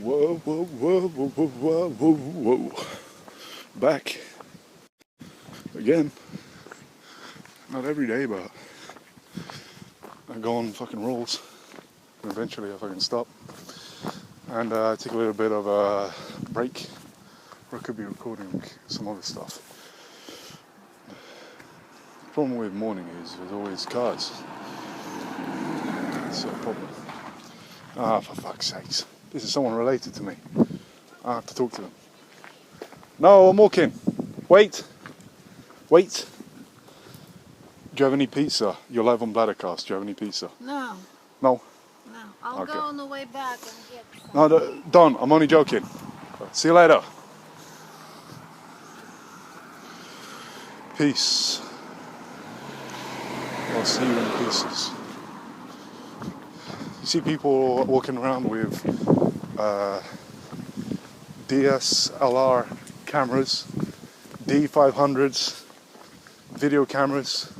Whoa, whoa, whoa, whoa, whoa, whoa, whoa. Back. Again. Not every day, but I go on fucking rolls. And eventually I fucking stop. And take a little bit of a break. Or I could be recording some other stuff. The problem with morning is there's always cars. That's a problem. For fuck's sakes. This is someone related to me. I have to talk to them. No, I'm walking. Wait. Do you have any pizza? You're live on Bladdercast. Do you have any pizza? No. No? No. I'll go on the way back and get some. No, don't. I'm only joking. See you later. Peace. I'll see you in pieces. You see people walking around with DSLR cameras, D500s, video cameras,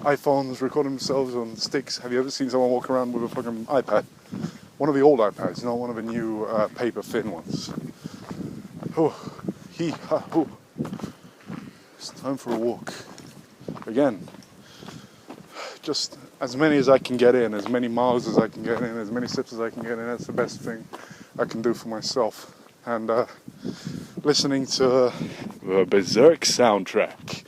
iPhones recording themselves on sticks. Have you ever seen someone walk around with a fucking iPad? One of the old iPads, not one of the new paper thin ones. It's time for a walk. Again, just as many as I can get in, as many miles as I can get in, as many steps as I can get in. That's the best thing I can do for myself. And listening to the Berserk soundtrack.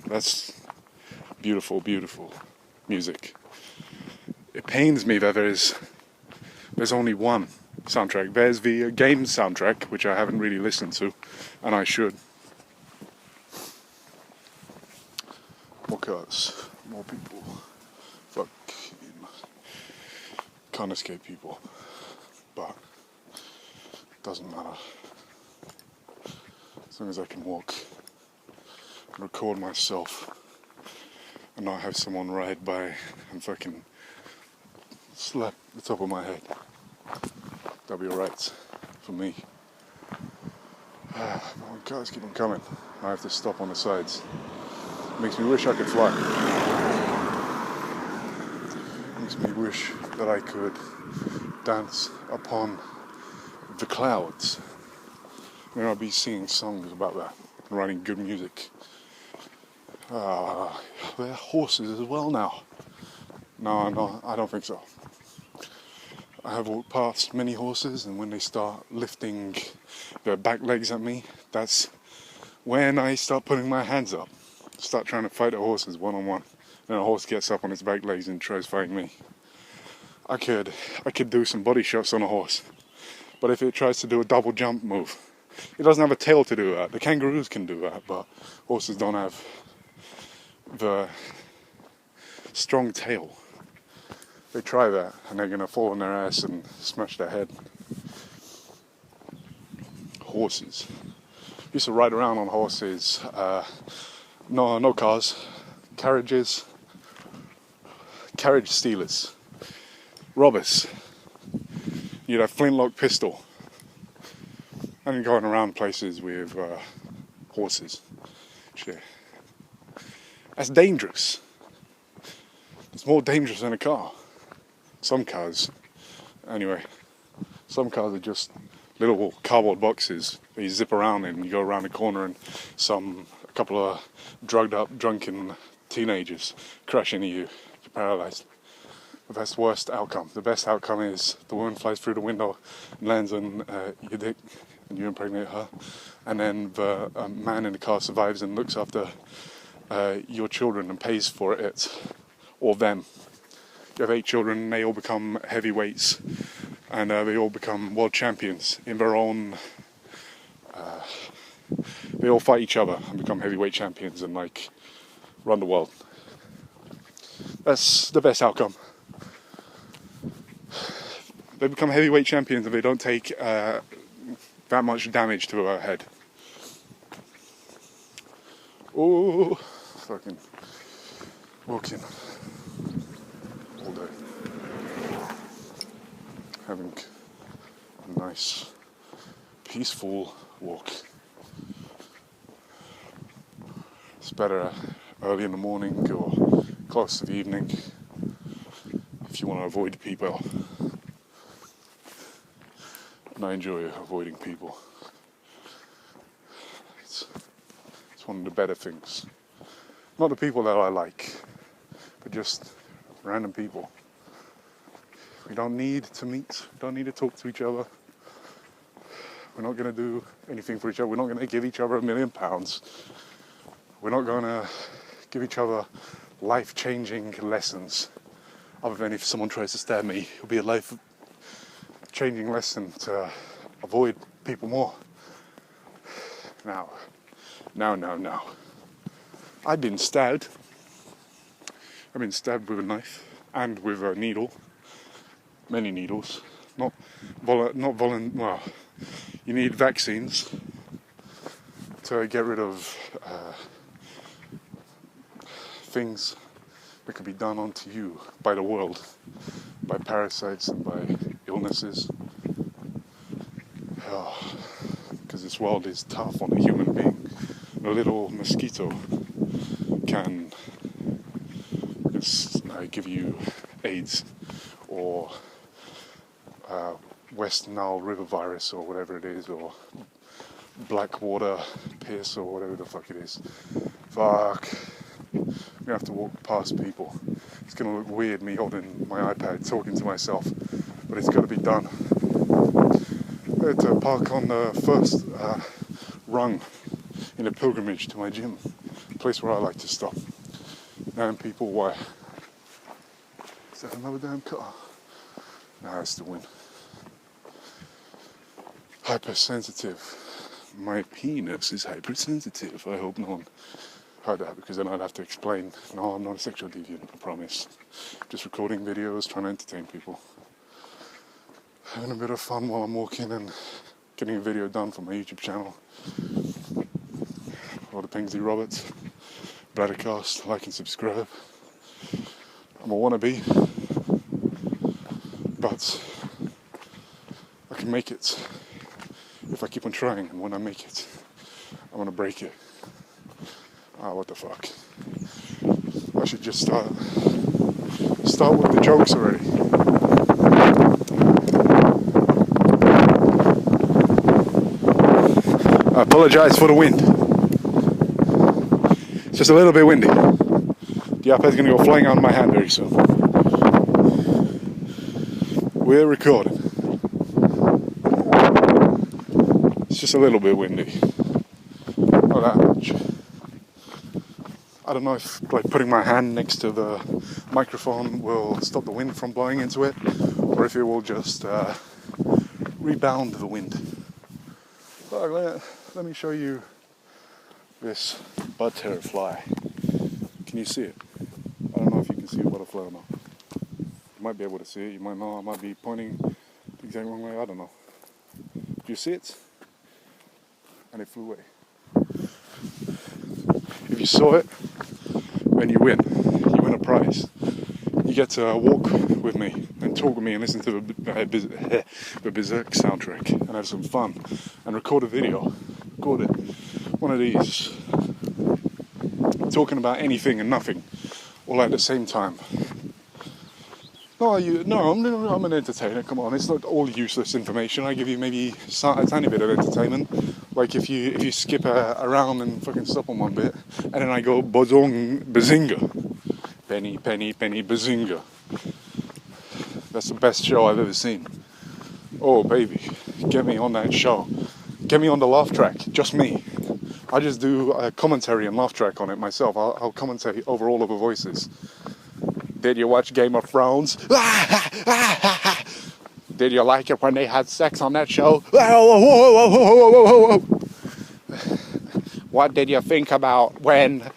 That's beautiful, beautiful music. It pains me that there's only one soundtrack. There's the game soundtrack, which I haven't really listened to, and I should. More cars, more people. Fuck. Can't escape people. But it doesn't matter. As long as I can walk and record myself and not have someone ride by and fucking slap the top of my head. That'll be alright for me. But when cars keep on coming, I have to stop on the sides. Makes me wish I could fly. Makes me wish that I could dance upon the clouds. I'll be singing songs about that and writing good music. There are horses as well now. No, I don't think so. I have walked past many horses, and when they start lifting their back legs at me, that's when I start putting my hands up. Start trying to fight the horses one-on-one. Then a horse gets up on its back legs and tries fighting me. I could do some body shots on a horse. But if it tries to do a double jump move, it doesn't have a tail to do that. The kangaroos can do that, but horses don't have the strong tail. They try that and they're going to fall on their ass and smash their head. Horses. Used to ride around on horses. No cars. Carriage stealers. Robbers. You'd have flintlock pistol. And going around places with horses. Shit. That's dangerous. It's more dangerous than a car. Some cars. Anyway. Some cars are just little cardboard boxes that you zip around in. You go around the corner and a couple of drugged up, drunken teenagers crash into you. You're paralyzed. But that's the worst outcome. The best outcome is the woman flies through the window and lands on your dick and you impregnate her. And then the man in the car survives and looks after your children and pays for it or them. You have 8 children and they all become heavyweights and they all become world champions in their own... they all fight each other and become heavyweight champions and run the world. That's the best outcome. They become heavyweight champions and they don't take that much damage to their head. Oh, fucking walking all day. Having a nice, peaceful walk. It's better early in the morning or close to the evening if you want to avoid people. And I enjoy avoiding people. It's one of the better things. Not the people that I like, but just random people. We don't need to meet, we don't need to talk to each other. We're not going to do anything for each other. We're not going to give each other £1 million. We're not going to give each other life-changing lessons. Other than if someone tries to stab me, it'll be a life-changing lesson to avoid people more. Now. I've been stabbed. I've been stabbed with a knife and with a needle. Many needles. Well, you need vaccines to get rid of things that could be done onto you by the world, by parasites and by illnesses. Because this world is tough on a human being. A little mosquito can give you AIDS or West Nile River virus or whatever it is, or Blackwater piss or whatever the fuck it is. Fuck. I'm gonna have to walk past people. It's gonna look weird me holding my iPad talking to myself, but it's gotta be done. I had to park on the first rung in a pilgrimage to my gym, a place where I like to stop. Damn people, why? Is that another damn car? Nah, it's the wind. Hypersensitive. My penis is hypersensitive. I hope no one heard that, because then I'd have to explain. No, I'm not a sexual deviant, I promise. Just recording videos, trying to entertain people. Having a bit of fun while I'm walking and getting a video done for my YouTube channel. Lordofpengz Roberts, Bladdercast, like and subscribe. I'm a wannabe, but I can make it if I keep on trying, and when I make it, I'm gonna break it. What the fuck? I should just start with the jokes already. I apologize for the wind. It's just a little bit windy. The iPad's gonna go flying out of my hand very soon. We're recording. It's just a little bit windy. Not that much. I don't know if putting my hand next to the microphone will stop the wind from blowing into it, or if it will just rebound the wind. Let me show you this butterfly. Can you see it? I don't know if you can see a butterfly or not. You might be able to see it, you might not. I might be pointing the exact wrong way, I don't know. Do you see it? And it flew away. If you saw it, then you win. You win a prize. You get to walk with me and talk with me and listen to the Berserk soundtrack and have some fun and record a video. Record it. One of these. Talking about anything and nothing all at the same time. No, I'm an entertainer. Come on, it's not all useless information. I give you maybe a tiny bit of entertainment. Like if you skip around and fucking stop on one bit, and then I go bazinga, penny, bazinga. That's the best show I've ever seen. Oh baby, get me on that show. Get me on the laugh track. Just me. I just do a commentary and laugh track on it myself. I'll commentate over all of the voices. Did you watch Game of Thrones? Did you like it when they had sex on that show? What did you think about when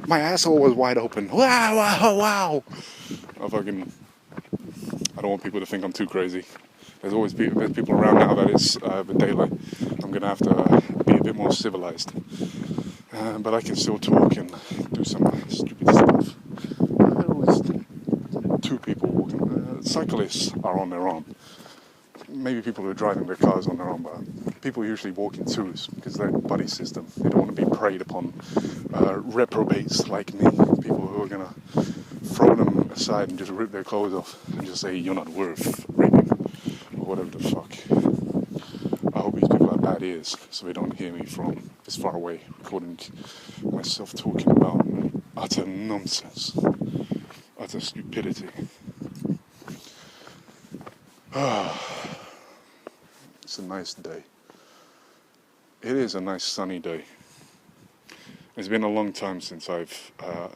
my asshole was wide open? Wow. I don't want people to think I'm too crazy. There's always people around now that it's the daylight. I'm going to have to be a bit more civilized. But I can still talk and do some stupid stuff. There are always two people walking. Cyclists are on their own. Maybe people who are driving their cars on their own, but people usually walk in twos because they're a buddy system. They don't want to be preyed upon reprobates like me, people who are going to throw them aside and just rip their clothes off and just say you're not worth raping or whatever the fuck. I hope these people have bad ears so they don't hear me from this far away recording myself talking about utter nonsense, utter stupidity. It's a nice day. It is a nice sunny day. It's been a long time since I've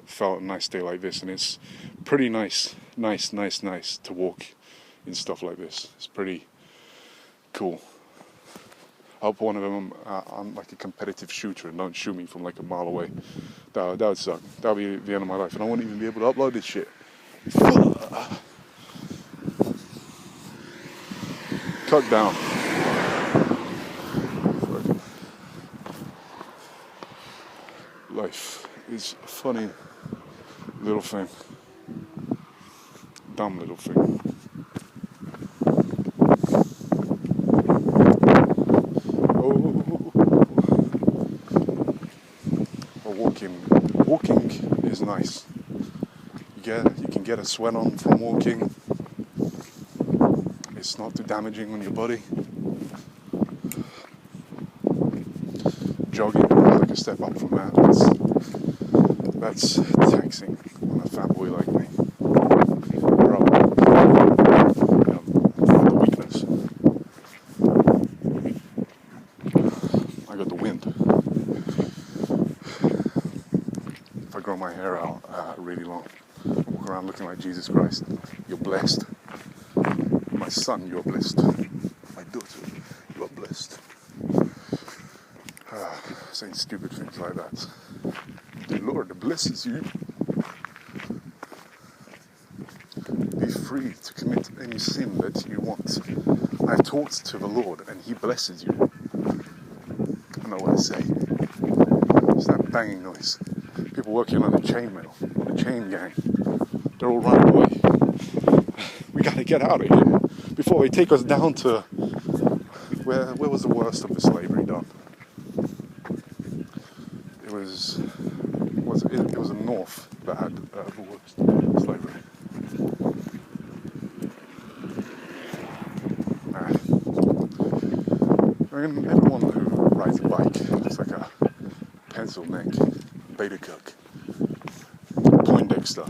felt a nice day like this, and it's pretty nice to walk in stuff like this. It's pretty cool. I hope one of them, I'm like a competitive shooter and don't shoot me from like a mile away. That would suck. That would be the end of my life, and I wouldn't even be able to upload this shit. Cut down. Life is a funny little thing. Dumb little thing. Walking is nice. You can get a sweat on from walking. It's not too damaging on your body. Jogging is like a step up from that. That's taxing on a fat boy like me. The weakness. I got the wind. If I grow my hair out really long, walk around looking like Jesus Christ, you're blessed. My son, you're blessed. My daughter, you are blessed. Saying stupid things like that. The Lord blesses you. Be free to commit any sin that you want. I've talked to the Lord and He blesses you. I know what I say. It's that banging noise. People working on the chainmail, on the chain gang. They're all running away. We gotta get out of here before they take us down to where was the worst of the slavery done? It was the North that had the worst slavery. I mean, everyone who rides a bike looks like a pencil neck, beta cook, Poindexter.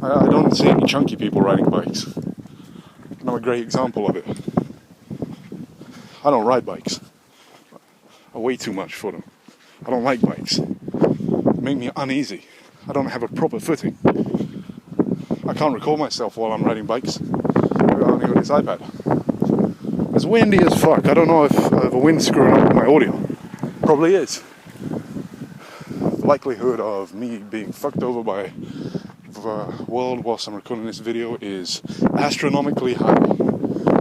I don't see any chunky people riding bikes. And I'm a great example of it. I don't ride bikes. I weigh too much for them. I don't like bikes. They make me uneasy. I don't have a proper footing. I can't record myself while I'm riding bikes. I only got this iPad. It's windy as fuck. I don't know if the wind's screwing up with my audio. Probably is. The likelihood of me being fucked over by the world whilst I'm recording this video is astronomically high.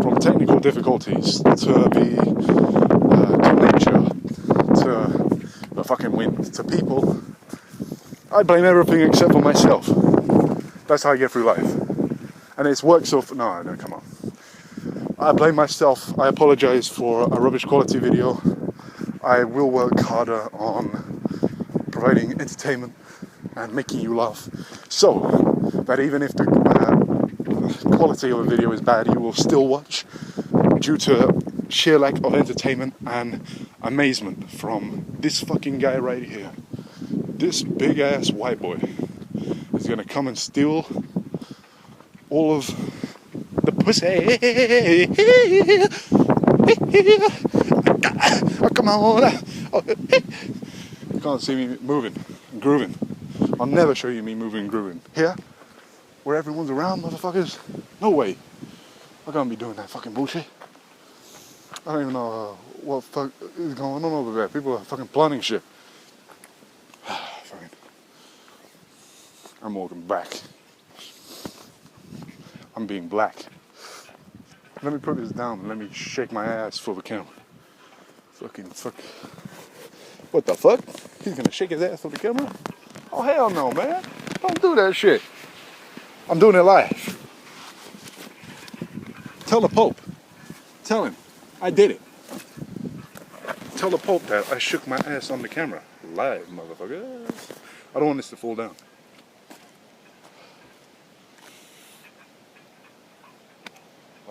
From technical difficulties to nature, to the fucking wind, to people, I blame everything except for myself. That's how I get through life. And it's worked so no, come on. I blame myself. I apologize for a rubbish quality video. I will work harder on providing entertainment and making you laugh, so that even if the quality of a video is bad, you will still watch due to sheer lack of entertainment and amazement from this fucking guy right here. This big ass white boy is gonna come and steal all of the pussy. Oh, come on. You can't see me moving and grooving. I'll never show you me moving and grooving. Here, where everyone's around, motherfuckers. No way. I can't be doing that fucking bullshit. I don't even know what the fuck is going on over there. People are fucking planning shit. Fucking. I'm walking back. I'm being black. Let me put this down and let me shake my ass for the camera. Fucking fuck. What the fuck? He's gonna shake his ass for the camera? Oh hell no, man. Don't do that shit. I'm doing it live. Tell the Pope. Tell him. I did it. Tell the Pope that I shook my ass on the camera. Live, motherfuckers. I don't want this to fall down.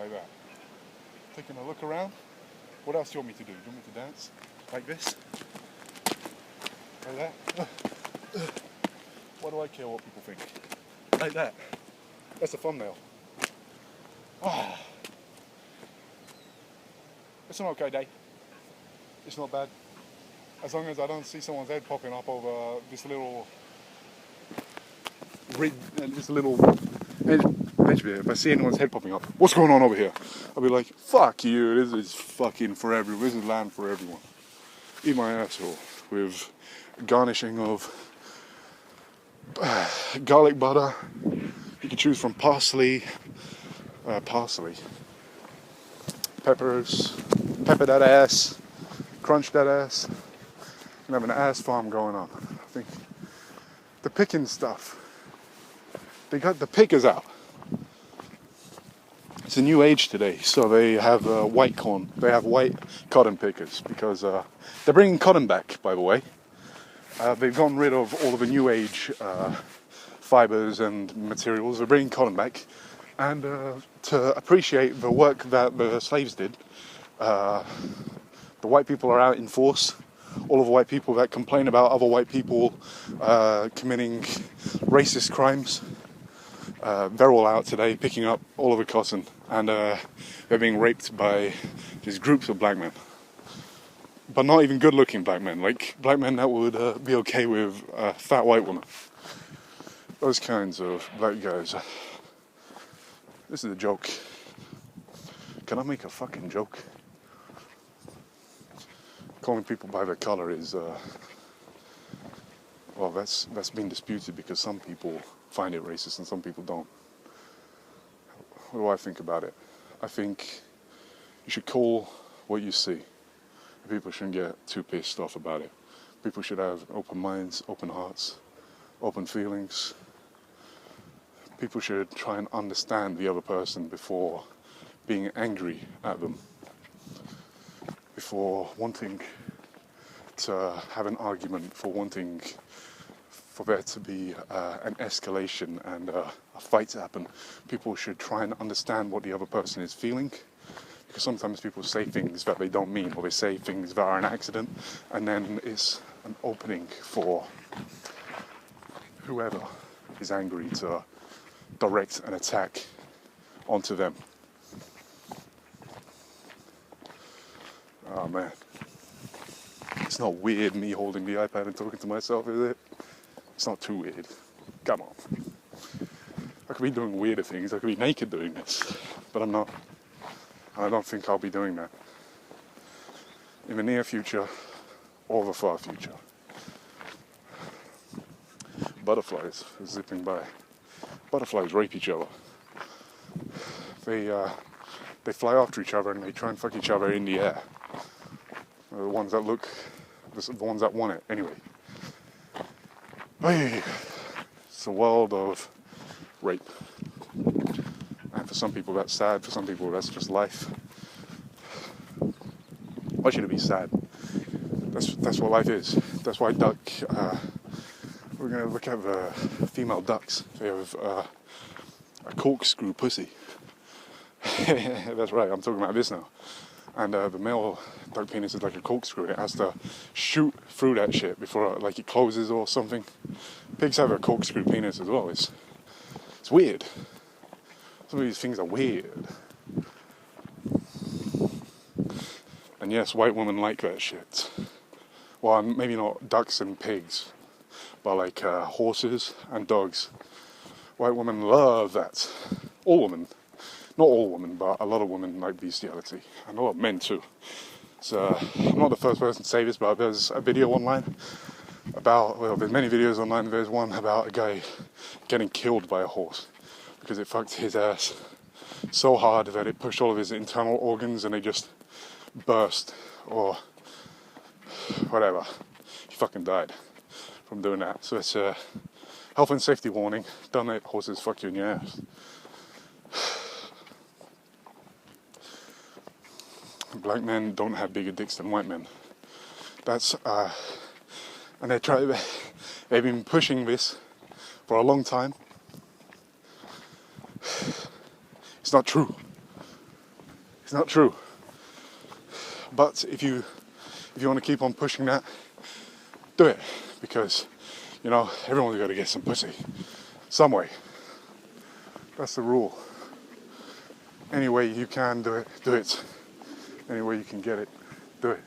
like that. Taking a look around. What else do you want me to do? Do you want me to dance? Like this? Like that? What do I care what people think? Like that. That's a thumbnail. Ah. It's an okay day. It's not bad. As long as I don't see someone's head popping up over this little bench bit. If I see anyone's head popping up, what's going on over here? I'll be like, fuck you, this is fucking for everyone. This is land for everyone. Eat my asshole with garnishing of garlic butter. You can choose from parsley, peppers, pepper that ass, crunch that ass, and have an ass farm going on. I think the picking stuff, they got the pickers out. It's a new age today, so they have white corn. They have white cotton pickers because they're bringing cotton back, by the way. They've gotten rid of all of the new age fibers and materials. They're bringing cotton back, and to appreciate the work that the slaves did, the white people are out in force. All of the white people that complain about other white people committing racist crimes, they're all out today picking up all of the cotton, and they're being raped by these groups of black men. But not even good-looking black men, like black men that would be okay with a fat white woman. Those kinds of black guys. This is a joke. Can I make a fucking joke? Calling people by their color is, well, that's been disputed because some people find it racist and some people don't. What do I think about it? I think you should call what you see. People shouldn't get too pissed off about it. People should have open minds, open hearts, open feelings. People should try and understand the other person before being angry at them, before wanting to have an argument, for wanting for there to be an escalation and a fight to happen. People should try and understand what the other person is feeling, because sometimes people say things that they don't mean, or they say things that are an accident, and then it's an opening for whoever is angry to direct an attack onto them. Oh man. It's not weird me holding the iPad and talking to myself, is it? It's not too weird. Come on. I could be doing weirder things. I could be naked doing this. But I'm not. I don't think I'll be doing that in the near future or the far future. Butterflies are zipping by. Butterflies rape each other. They fly after each other and they try and fuck each other in the air. The ones that want it. Anyway. Hey, it's a world of rape. And for some people that's sad, for some people that's just life. Why should it be sad? That's what life is. That's why we're going to look at the female ducks. They have a corkscrew pussy. That's right, I'm talking about this now. And the male duck penis is like a corkscrew. It has to shoot through that shit before like it closes or something. Pigs have a corkscrew penis as well. It's weird. Some of these things are weird. And yes, white women like that shit. Well, maybe not ducks and pigs, but like horses and dogs. White women love that. All women. Not all women, but a lot of women like bestiality. And a lot of men too. So, I'm not the first person to say this, but there's a video online about, well, there's many videos online. There's one about a guy getting killed by a horse because it fucked his ass so hard that it pushed all of his internal organs and they just burst or whatever. He fucking died from doing that. So it's a health and safety warning. Don't let horses fuck you in your ass. Black men don't have bigger dicks than white men. That's and they've been pushing this for a long time. It's not true. It's not true. But if you want to keep on pushing that, do it, because you know everyone's got to get some pussy, some way. That's the rule. Any way you can do it, do it. Any way you can get it, do it.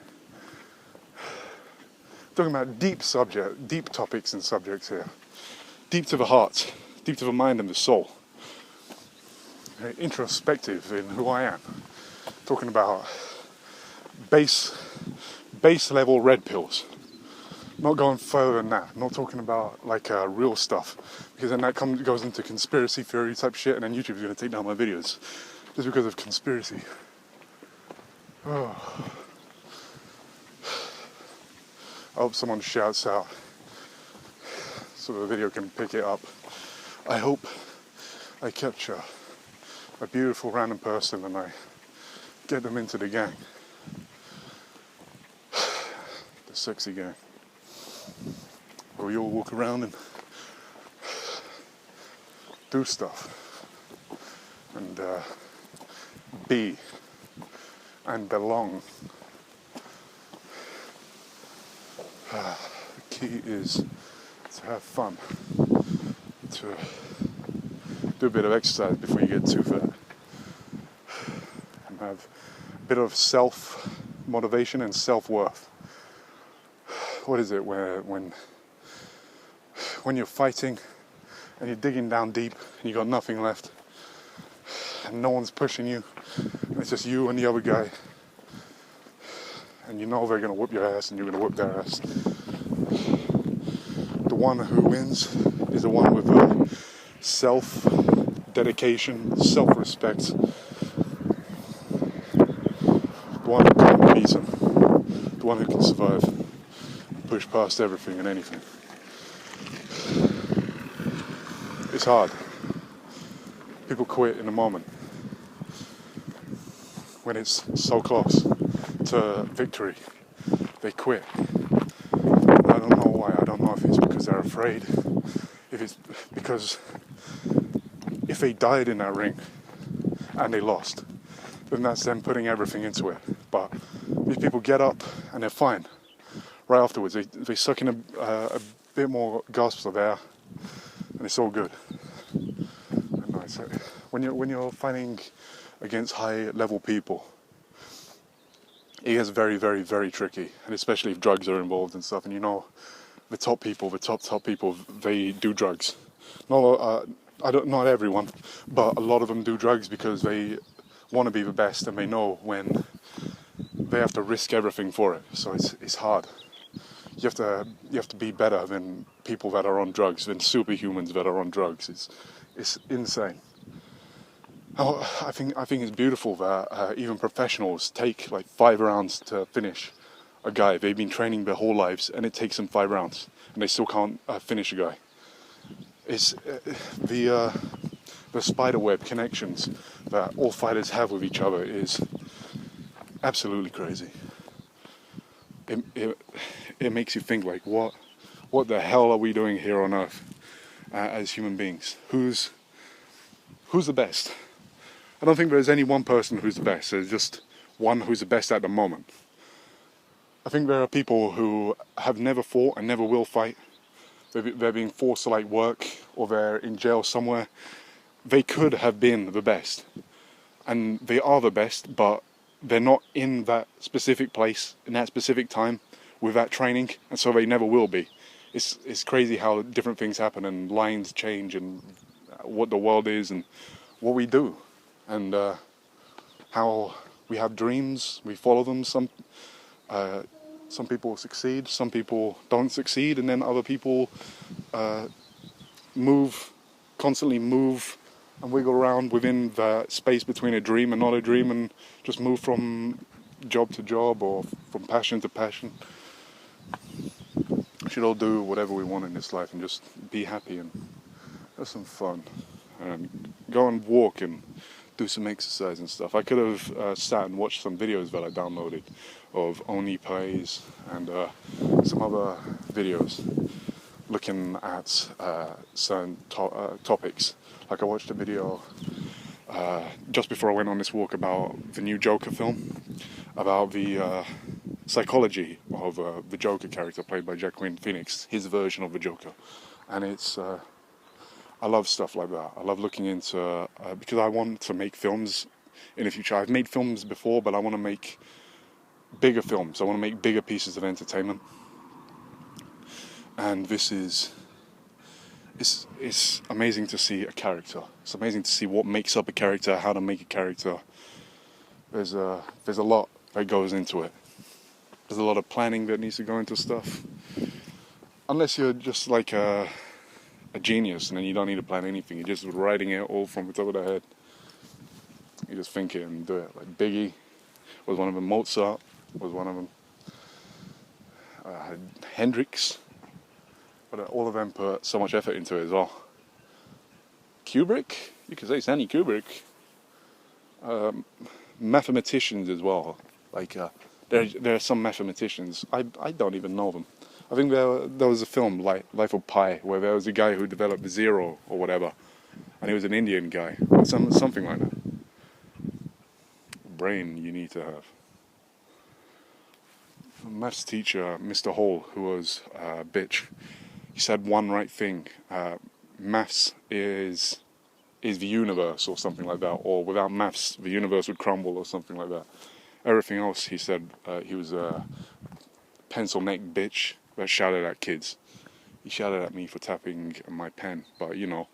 Talking about deep topics and subjects here. Deep to the heart, deep to the mind and the soul. Very introspective in who I am. Talking about base level red pills. Not going further than that. Not talking about like real stuff, because then that goes into conspiracy theory type shit, and then YouTube's going to take down my videos just because of conspiracy. Oh. I hope someone shouts out so the video can pick it up. I hope I capture a beautiful random person and I get them into the gang. The sexy gang. Where we all walk around and do stuff. And be and belong. The key is to have fun, to do a bit of exercise before you get too fat, and have a bit of self-motivation and self-worth. What is it when you're fighting and you're digging down deep and you got nothing left and no one's pushing you, and it's just you and the other guy, and you know they're going to whip your ass and you're going to whip their ass. The one who wins is the one with self-dedication, self-respect. The one who can't be beaten. The one who can survive. Push past everything and anything. It's hard. People quit in a moment. When it's so close to victory, they quit. I don't know why. I don't know if it's because they're afraid, if it's because if they died in that ring and they lost, then that's them putting everything into it. But these people get up and they're fine. Right afterwards, they suck in a bit more gasps of air, and it's all good. And nice. When you're fighting against high-level people, it gets very, very, very tricky, and especially if drugs are involved and stuff. And you know, the top people, they do drugs. Not everyone, but a lot of them do drugs because they want to be the best, and they know when they have to risk everything for it. So it's hard. You have to be better than people that are on drugs, than superhumans that are on drugs. It's insane. I think it's beautiful that even professionals take like 5 rounds to finish a guy. They've been training their whole lives, and it takes them 5 rounds, and they still can't finish a guy. It's the spiderweb connections that all fighters have with each other is absolutely crazy. It makes you think like, what the hell are we doing here on Earth as human beings? Who's the best? I don't think there's any one person who's the best. There's just one who's the best at the moment. I think there are people who have never fought and never will fight. They're being forced to like work, or they're in jail somewhere. They could have been the best, and they are the best, but they're not in that specific place in that specific time with that training, and so they never will be. It's crazy how different things happen and lines change and what the world is and what we do, and how we have dreams, we follow them. Some people succeed, some people don't succeed, and then other people constantly move and wiggle around within the space between a dream and not a dream, and just move from job to job or from passion to passion. We should all do whatever we want in this life and just be happy and have some fun. And go and walk and do some exercise and stuff. I could have sat and watched some videos that I downloaded of Oni plays and some other videos looking at certain topics. Like I watched a video just before I went on this walk about the new Joker film, about the psychology of the Joker character played by Joaquin Phoenix, his version of the Joker. And it's, I love stuff like that. I love looking into, because I want to make films in the future. I've made films before, but I want to make bigger films. I want to make bigger pieces of entertainment. And this is, it's amazing to see a character. It's amazing to see what makes up a character, how to make a character. There's a lot that goes into it. There's a lot of planning that needs to go into stuff. Unless you're just like a genius, and then you don't need to plan anything. You're just writing it all from the top of the head. You just think it and do it. Like Biggie was one of them. Mozart was one of them. Hendrix. But all of them put so much effort into it as well. Kubrick? You could say Stanley Kubrick. Mathematicians as well. Like, there are some mathematicians. I don't even know them. I think there was a film, like Life of Pi, where there was a guy who developed the zero or whatever. And he was an Indian guy. Or something like that. Brain you need to have. A maths teacher, Mr. Hall, who was a bitch, he said one right thing. Maths is the universe, or something like that. Or without maths, the universe would crumble, or something like that. Everything else, he said, he was a pencil neck bitch that shouted at kids. He shouted at me for tapping my pen, but you know,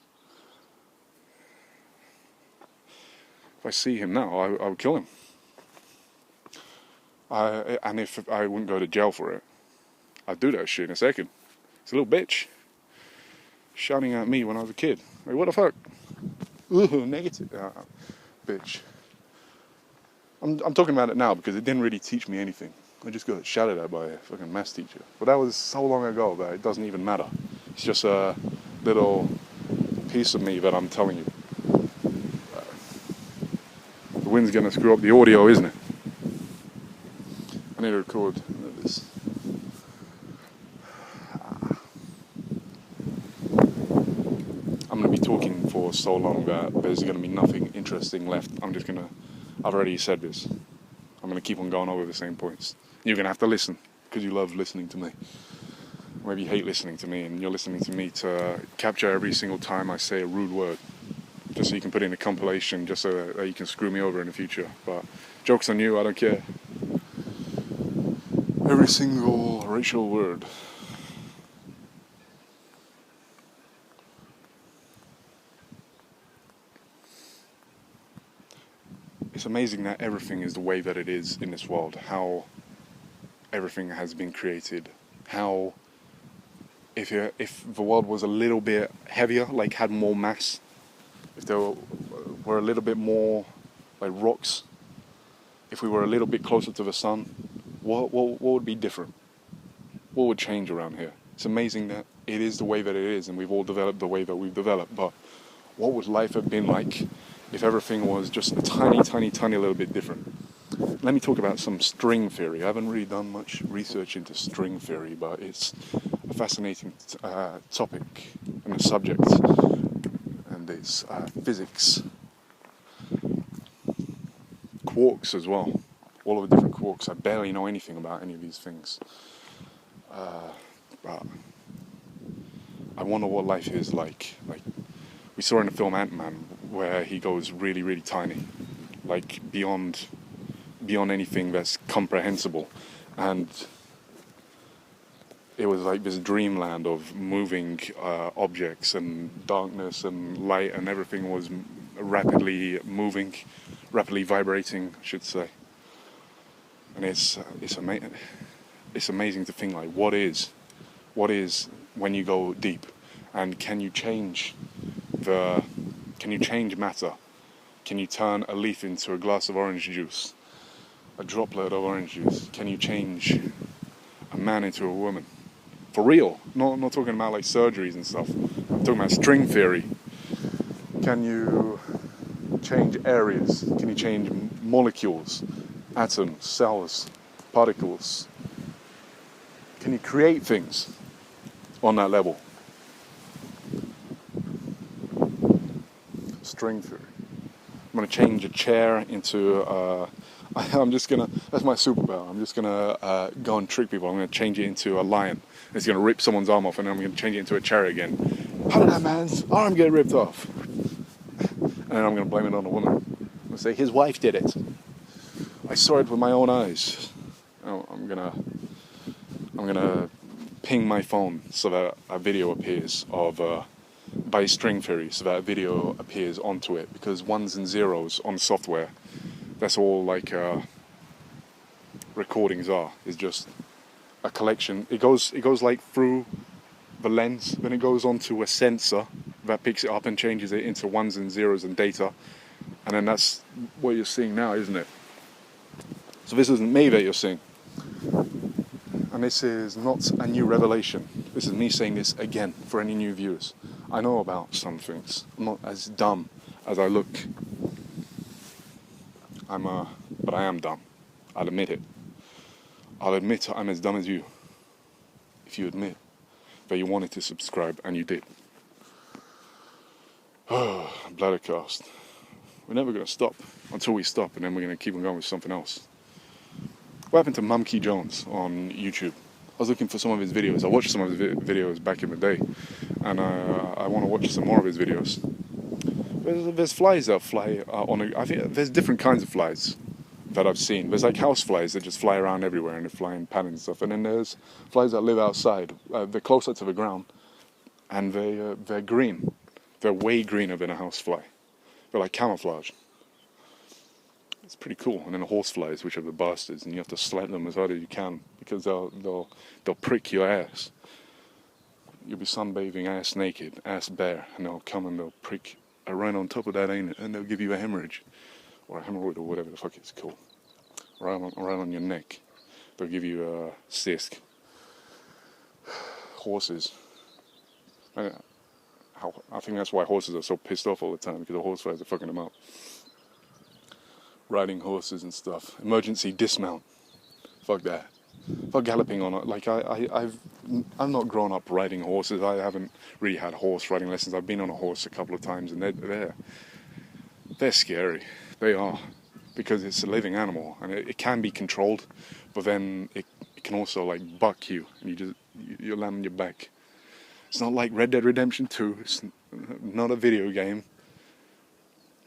if I see him now, I would kill him. And if I wouldn't go to jail for it, I'd do that shit in a second. It's a little bitch shouting at me when I was a kid. Like, what the fuck? Ooh, negative. Bitch. I'm talking about it now because it didn't really teach me anything. I just got shouted at by a fucking maths teacher. But that was so long ago that it doesn't even matter. It's just a little piece of me that I'm telling you. The wind's gonna screw up the audio, isn't it? I need to record this. I'm going to be talking for so long that there's going to be nothing interesting left. I've already said this. I'm going to keep on going over the same points. You're going to have to listen, because you love listening to me. Maybe you hate listening to me, and you're listening to me to capture every single time I say a rude word. Just so you can put in a compilation, just so that you can screw me over in the future. But joke's on you, I don't care. Every single racial word. It's amazing that everything is the way that it is in this world. How everything has been created. How if the world was a little bit heavier, like had more mass, if there were a little bit more like rocks, if we were a little bit closer to the sun, what would be different? What would change around here? It's amazing that it is the way that it is, and we've all developed the way that we've developed. But what would life have been like if everything was just a tiny little bit different? Let me talk about some string theory. I haven't really done much research into string theory, but it's a fascinating topic and a subject, and it's physics. Quarks as well. All of the different quarks. I barely know anything about any of these things. But I wonder what life is like. Like we saw in the film Ant-Man, where he goes really, really tiny, like beyond anything that's comprehensible, and it was like this dreamland of moving objects and darkness and light, and everything was rapidly moving, rapidly vibrating, I should say. And it's amazing to think, like, what is when you go deep, and can you change matter? Can you turn a leaf into a glass of orange juice, a droplet of orange juice? Can you change a man into a woman? For real, not talking about like surgeries and stuff. I'm talking about string theory. Can you change areas? Can you change molecules, atoms, cells, particles? Can you create things on that level? String theory. going to change a chair into, I'm just going to, that's my superpower, I'm just going to go and trick people. I'm going to change it into a lion. It's going to rip someone's arm off, and then I'm going to change it into a chair again. How did that man's arm get ripped off? And then I'm going to blame it on a woman. I'm going to say, his wife did it. I saw it with my own eyes. Oh, I'm gonna ping my phone so that a video appears of by string theory, so that a video appears onto it, because ones and zeros on software, that's all like recordings are. Is just a collection. It goes like through the lens, then it goes onto a sensor that picks it up and changes it into ones and zeros and data, and then that's what you're seeing now, isn't it? So this isn't me that you're seeing. And this is not a new revelation. This is me saying this again for any new viewers. I know about some things. I'm not as dumb as I look. But I am dumb. I'll admit it. I'll admit I'm as dumb as you. If you admit that you wanted to subscribe and you did. Bladdercast. We're never going to stop until we stop, and then we're going to keep on going with something else. What happened to Mumkey Jones on YouTube? I was looking for some of his videos. I watched some of his videos back in the day, and I want to watch some more of his videos. There's flies that fly I think there's different kinds of flies that I've seen. There's like house flies that just fly around everywhere and they fly in patterns and stuff. And then there's flies that live outside. They're closer to the ground, and they're green. They're way greener than a house fly. They're like camouflage. It's pretty cool. And then the horse flies, which are the bastards, and you have to slap them as hard as you can, because they'll prick your ass. You'll be sunbathing ass naked, ass bare, and they'll come and they'll prick right on top of that anus, and they'll give you a hemorrhage, or a hemorrhoid, or whatever the fuck it's called, right on your neck. They'll give you a cyst. Horses. I think that's why horses are so pissed off all the time, because the horse flies are fucking them up. Riding horses and stuff. Emergency dismount. Fuck that. Fuck galloping on it. Like I've not grown up riding horses. I haven't really had horse riding lessons. I've been on a horse a couple of times, and they're scary. They are, because it's a living animal, and it can be controlled, but then it can also like buck you, and you land on your back. It's not like Red Dead Redemption 2. It's not a video game.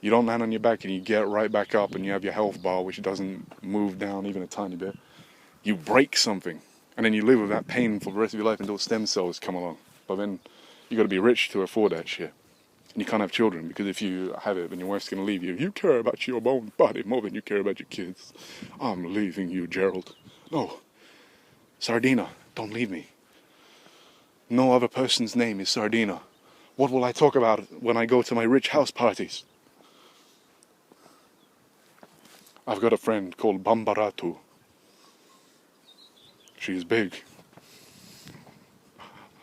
You don't land on your back and you get right back up, and you have your health bar, which doesn't move down even a tiny bit. You break something, and then you live with that pain for the rest of your life until stem cells come along. But then you got to be rich to afford that shit. And you can't have children, because if you have it, then your wife's going to leave you. You care about your own body more than you care about your kids. I'm leaving you, Gerald. No. Sardina, don't leave me. No other person's name is Sardina. What will I talk about when I go to my rich house parties? I've got a friend called Bambaratu. She's big.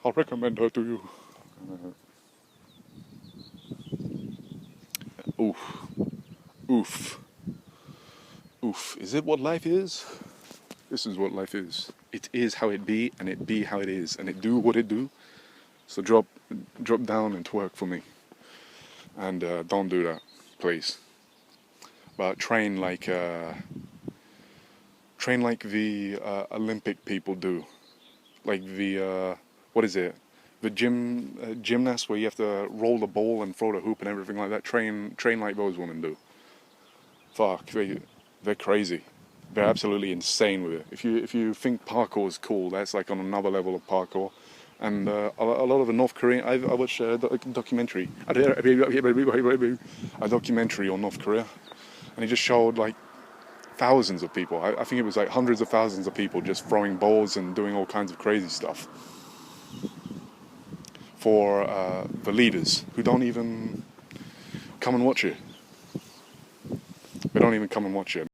I'll recommend her to you. Oof. Oof. Oof. Is it what life is? This is what life is. It is how it be, and it be how it is, and it do what it do. So drop down and twerk for me. And don't do that, please. But train like the Olympic people do, like the what is it? The gymnasts, where you have to roll the ball and throw the hoop and everything like that. Train like those women do. Fuck, they're crazy. They're absolutely insane with it. If you think parkour is cool, that's like on another level of parkour. And a lot of the North Korean, I watched a documentary on North Korea. And he just showed like thousands of people. I think it was like hundreds of thousands of people just throwing balls and doing all kinds of crazy stuff for the leaders, who don't even come and watch it. They don't even come and watch it.